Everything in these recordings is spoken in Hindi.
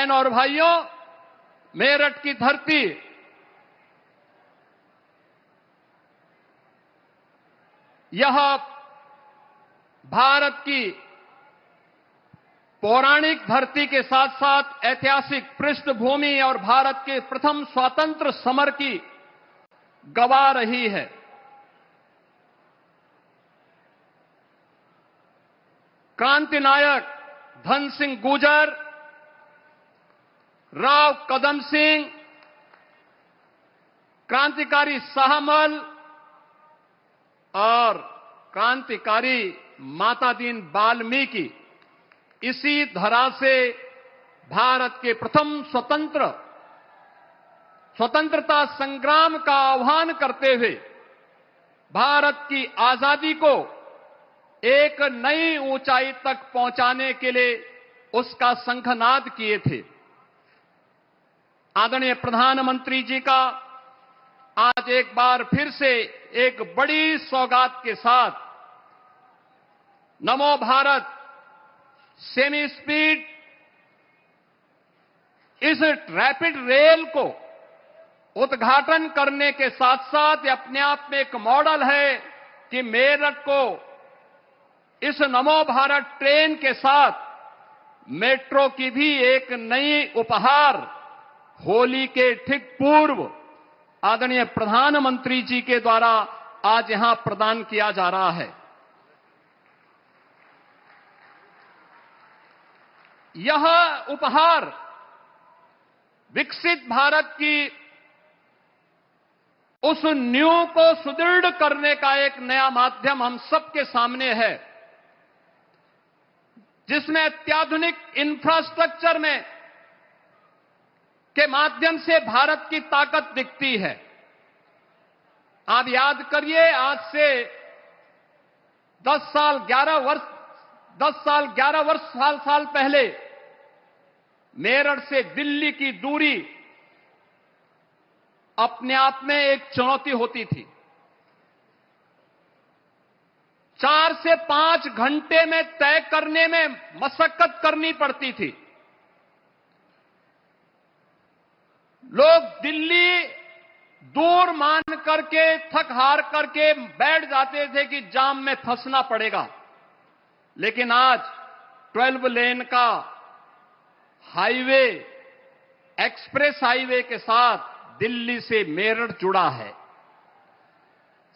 बहन और भाइयों, मेरठ की धरती यह भारत की पौराणिक धरती के साथ साथ ऐतिहासिक पृष्ठभूमि और भारत के प्रथम स्वतंत्र समर की गवाह रही है। क्रांति नायक धन सिंह गुर्जर, राव कदम सिंह, क्रांतिकारी शाहमल और क्रांतिकारी माता दीन वाल्मीकि इसी धरा से भारत के प्रथम स्वतंत्रता संग्राम का आह्वान करते हुए भारत की आजादी को एक नई ऊंचाई तक पहुंचाने के लिए उसका शंखनाद किए थे। आदरणीय प्रधानमंत्री जी का आज एक बार फिर से एक बड़ी सौगात के साथ नमो भारत सेमी स्पीड इस रैपिड रेल को उद्घाटन करने के साथ साथ ये अपने आप में एक मॉडल है कि मेरठ को इस नमो भारत ट्रेन के साथ मेट्रो की भी एक नई उपहार होली के ठीक पूर्व आदरणीय प्रधानमंत्री जी के द्वारा आज यहां प्रदान किया जा रहा है। यह उपहार विकसित भारत की उस नींव को सुदृढ़ करने का एक नया माध्यम हम सबके सामने है, जिसमें अत्याधुनिक इंफ्रास्ट्रक्चर में के माध्यम से भारत की ताकत दिखती है। आप याद करिए, आज से 10 साल पहले मेरठ से दिल्ली की दूरी अपने आप में एक चुनौती होती थी। 4 से 5 घंटे में तय करने में मशक्कत करनी पड़ती थी। लोग दिल्ली दूर मान करके थक हार करके बैठ जाते थे कि जाम में फंसना पड़ेगा, लेकिन आज 12 लेन का हाईवे एक्सप्रेस हाईवे के साथ दिल्ली से मेरठ जुड़ा है।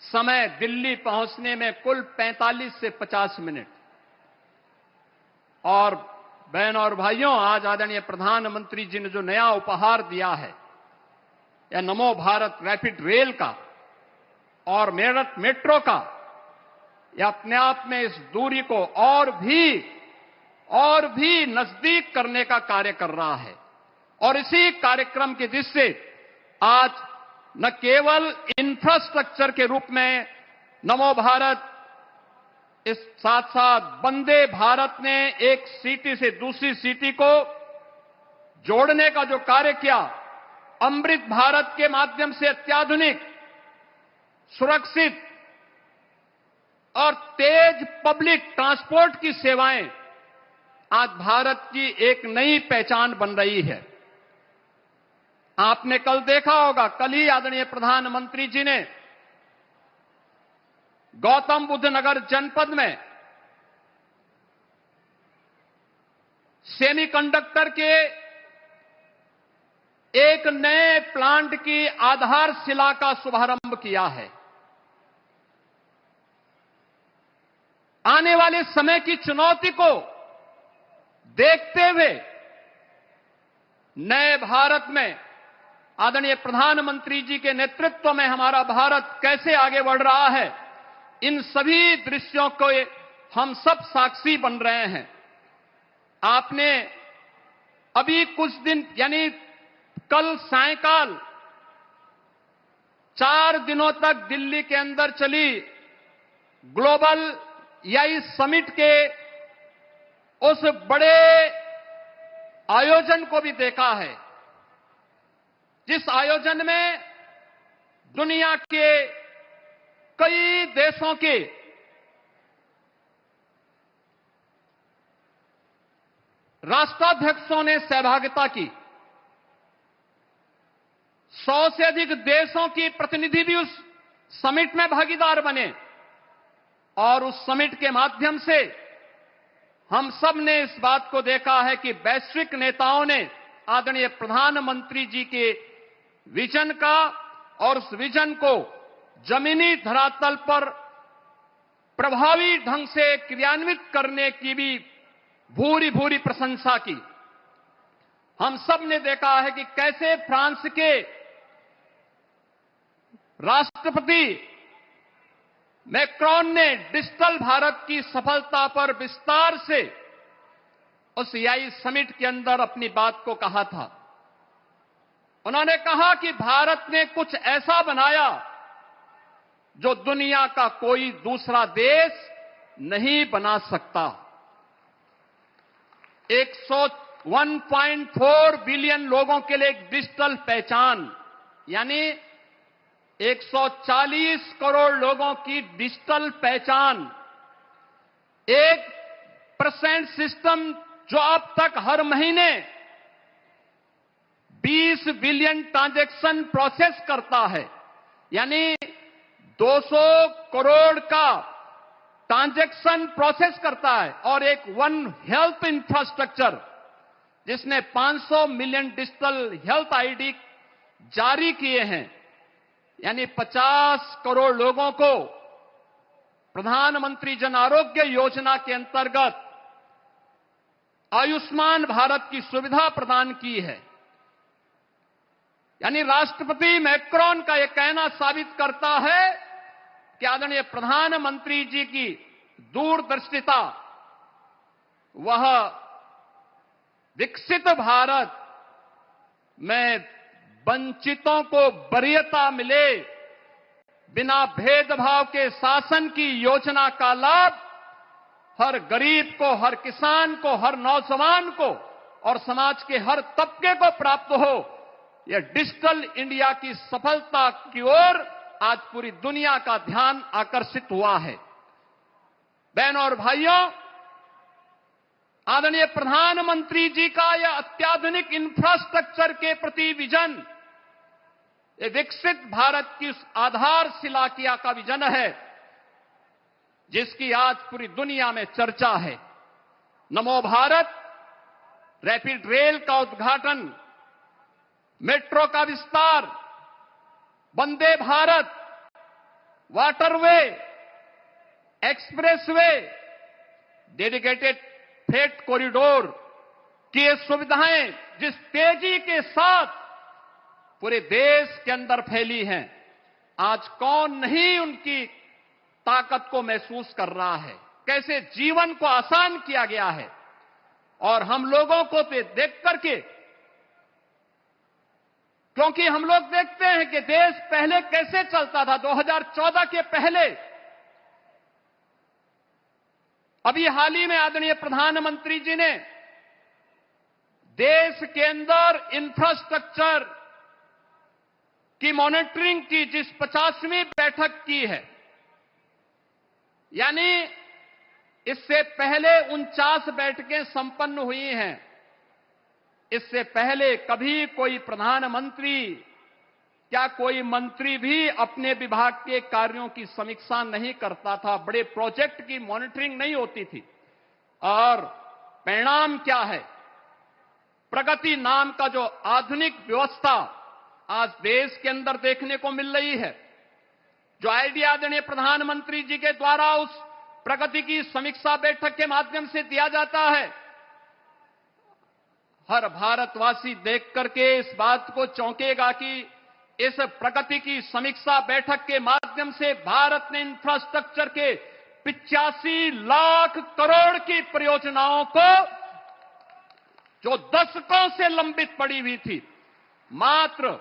समय दिल्ली पहुंचने में कुल 45 से 50 मिनट। और बहन और भाइयों, आज आदरणीय प्रधानमंत्री जी ने जो नया उपहार दिया है, या नमो भारत रैपिड रेल का और मेरठ मेट्रो का, यह अपने आप में इस दूरी को और भी नजदीक करने का कार्य कर रहा है। और इसी कार्यक्रम की दृष्टि से आज न केवल इंफ्रास्ट्रक्चर के रूप में नमो भारत, इस साथ साथ वंदे भारत ने एक सिटी से दूसरी सिटी को जोड़ने का जो कार्य किया, अमृत भारत के माध्यम से अत्याधुनिक, सुरक्षित और तेज पब्लिक ट्रांसपोर्ट की सेवाएं आज भारत की एक नई पहचान बन रही है। आपने कल देखा होगा, कल ही आदरणीय प्रधानमंत्री जी ने गौतम बुद्ध नगर जनपद में सेमीकंडक्टर के एक नए प्लांट की आधारशिला का शुभारंभ किया है। आने वाले समय की चुनौती को देखते हुए नए भारत में आदरणीय प्रधानमंत्री जी के नेतृत्व में हमारा भारत कैसे आगे बढ़ रहा है, इन सभी दृश्यों को हम सब साक्षी बन रहे हैं। आपने अभी कुछ दिन यानी कल सायंकाल 4 दिनों तक दिल्ली के अंदर चली ग्लोबल AI समिट के उस बड़े आयोजन को भी देखा है, जिस आयोजन में दुनिया के कई देशों के 50 राष्ट्राध्यक्षों ने सहभागिता की। 100 से अधिक देशों की प्रतिनिधि भी उस समिट में भागीदार बने और उस समिट के माध्यम से हम सब ने इस बात को देखा है कि वैश्विक नेताओं ने आदरणीय प्रधानमंत्री जी के विजन का और उस विजन को जमीनी धरातल पर प्रभावी ढंग से क्रियान्वित करने की भी भूरी भूरी प्रशंसा की। हम सब ने देखा है कि कैसे फ्रांस के राष्ट्रपति मैक्रोन ने डिजिटल भारत की सफलता पर विस्तार से उस EI समिट के अंदर अपनी बात को कहा था। उन्होंने कहा कि भारत ने कुछ ऐसा बनाया जो दुनिया का कोई दूसरा देश नहीं बना सकता। 101.4 बिलियन लोगों के लिए एक डिजिटल पहचान, यानी 140 करोड़ लोगों की डिजिटल पहचान, 1% सिस्टम जो अब तक हर महीने 20 बिलियन ट्रांजैक्शन प्रोसेस करता है, यानी 200 करोड़ का ट्रांजैक्शन प्रोसेस करता है, और एक वन हेल्थ इंफ्रास्ट्रक्चर जिसने 500 मिलियन डिजिटल हेल्थ आईडी जारी किए हैं, यानी 50 करोड़ लोगों को प्रधानमंत्री जन आरोग्य योजना के अंतर्गत आयुष्मान भारत की सुविधा प्रदान की है। यानी राष्ट्रपति मैक्रोन का यह कहना साबित करता है कि आदरणीय प्रधानमंत्री जी की दूरदर्शिता, वह विकसित भारत में वंचितों को वरीयता मिले, बिना भेदभाव के शासन की योजना का लाभ हर गरीब को, हर किसान को, हर नौजवान को और समाज के हर तबके को प्राप्त हो। यह डिजिटल इंडिया की सफलता की ओर आज पूरी दुनिया का ध्यान आकर्षित हुआ है। बहनों और भाइयों, आदरणीय प्रधानमंत्री जी का यह अत्याधुनिक इंफ्रास्ट्रक्चर के प्रति विजन, ये विकसित भारत की उस आधारशिला का विजन है जिसकी आज पूरी दुनिया में चर्चा है। नमो भारत, रैपिड रेल का उद्घाटन, मेट्रो का विस्तार, Vande Bharat, waterway, expressway, dedicated freight corridor की ये सुविधाएं जिस तेजी के साथ पूरे देश के अंदर फैली हैं, आज कौन नहीं उनकी ताकत को महसूस कर रहा है, कैसे जीवन को आसान किया गया है। और हम लोगों को तो देख करके, क्योंकि हम लोग देखते हैं कि देश पहले कैसे चलता था 2014 के पहले। अभी हाल ही में आदरणीय प्रधानमंत्री जी ने देश के अंदर इंफ्रास्ट्रक्चर की मॉनिटरिंग की जिस 50वीं बैठक की है, यानी इससे पहले 49 बैठकें संपन्न हुई हैं। इससे पहले कभी कोई प्रधानमंत्री, क्या कोई मंत्री भी अपने विभाग के कार्यों की समीक्षा नहीं करता था, बड़े प्रोजेक्ट की मॉनिटरिंग नहीं होती थी। और परिणाम क्या है? प्रगति नाम का जो आधुनिक व्यवस्था आज देश के अंदर देखने को मिल रही है, जो आइडिया आदरणीय प्रधानमंत्री जी के द्वारा उस प्रगति की समीक्षा बैठक के माध्यम से दिया जाता है, हर भारतवासी देख करके इस बात को चौंकेगा कि इस प्रगति की समीक्षा बैठक के माध्यम से भारत ने इंफ्रास्ट्रक्चर के 85 लाख करोड़ की परियोजनाओं को, जो दशकों से लंबित पड़ी हुई थी, मात्र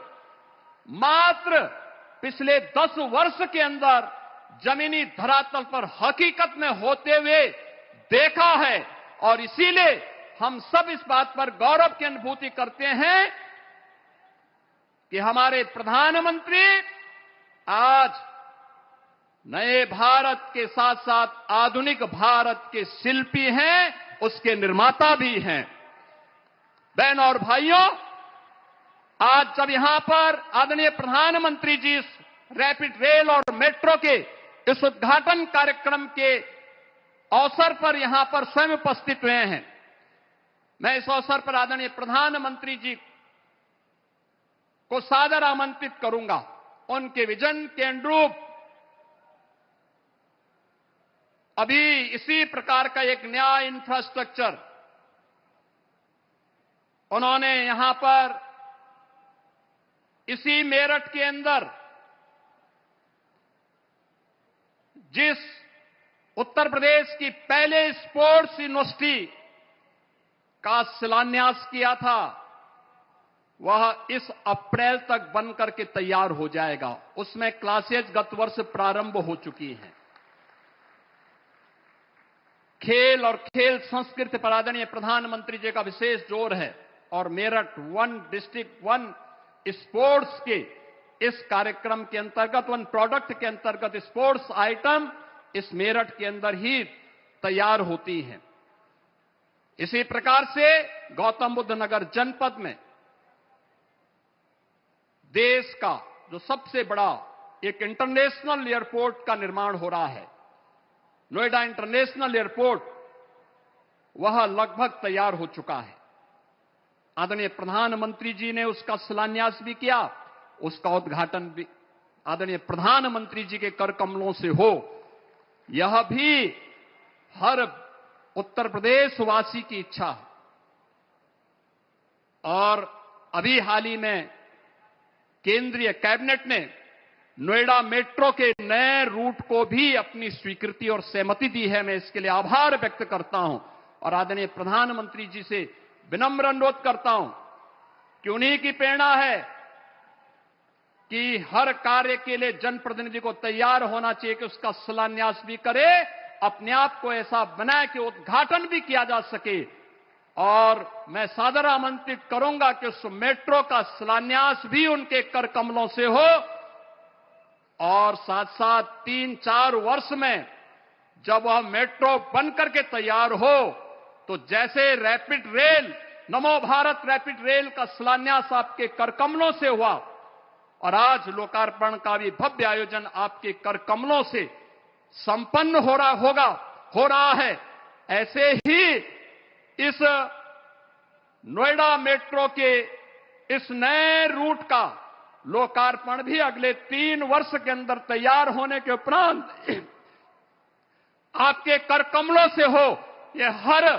पिछले 10 वर्ष के अंदर जमीनी धरातल पर हकीकत में होते हुए देखा है। और इसीलिए हम सब इस बात पर गौरव की अनुभूति करते हैं कि हमारे प्रधानमंत्री आज नए भारत के साथ साथ आधुनिक भारत के शिल्पी हैं, उसके निर्माता भी हैं। बहन और भाइयों, आज जब यहां पर आदरणीय प्रधानमंत्री जी इस रैपिड रेल और मेट्रो के इस उद्घाटन कार्यक्रम के अवसर पर यहां पर स्वयं उपस्थित हुए हैं, मैं इस अवसर पर आदरणीय प्रधानमंत्री जी को सादर आमंत्रित करूंगा। उनके विजन के अनुरूप अभी इसी प्रकार का एक नया इंफ्रास्ट्रक्चर उन्होंने यहां पर इसी मेरठ के अंदर जिस उत्तर प्रदेश की पहले स्पोर्ट्स यूनिवर्सिटी का शिलान्यास किया था, वह इस अप्रैल तक बनकर के तैयार हो जाएगा। उसमें क्लासेज गत वर्ष प्रारंभ हो चुकी हैं। खेल और खेल संस्कृति पर आदरणीय प्रधानमंत्री जी का विशेष जोर है और Meerut one district one sports के इस कार्यक्रम के अंतर्गत, वन प्रोडक्ट के अंतर्गत स्पोर्ट्स आइटम इस मेरठ के अंदर ही तैयार होती हैं। इसी प्रकार से गौतम बुद्ध नगर जनपद में देश का जो सबसे बड़ा एक इंटरनेशनल एयरपोर्ट का निर्माण हो रहा है, नोएडा इंटरनेशनल एयरपोर्ट, वह लगभग तैयार हो चुका है। आदरणीय प्रधानमंत्री जी ने उसका शिलान्यास भी किया, उसका उद्घाटन भी आदरणीय प्रधानमंत्री जी के कर कमलों से हो, यह भी हर उत्तर प्रदेश वासी की इच्छा है। और अभी हाल ही में केंद्रीय कैबिनेट ने नोएडा मेट्रो के नए रूट को भी अपनी स्वीकृति और सहमति दी है। मैं इसके लिए आभार व्यक्त करता हूं और आदरणीय प्रधानमंत्री जी से विनम्र अनुरोध करता हूं कि उन्हीं की प्रेरणा है कि हर कार्य के लिए जनप्रतिनिधि को तैयार होना चाहिए कि उसका शिलान्यास भी करे, अपने आप को ऐसा बनाए कि उद्घाटन भी किया जा सके। और मैं सादर आमंत्रित करूंगा कि उस मेट्रो का शिलान्यास भी उनके कर कमलों से हो और साथ साथ 3-4 वर्ष में जब वह मेट्रो बनकर के तैयार हो तो जैसे रैपिड रेल, नमो भारत रैपिड रेल का शिलान्यास आपके कर कमलों से हुआ और आज लोकार्पण का भी भव्य आयोजन आपके कर कमलों से संपन्न हो रहा है, ऐसे ही इस नोएडा मेट्रो के इस नए रूट का लोकार्पण भी अगले 3 वर्ष के अंदर तैयार होने के उपरांत आपके कर कमलों से हो। यह हर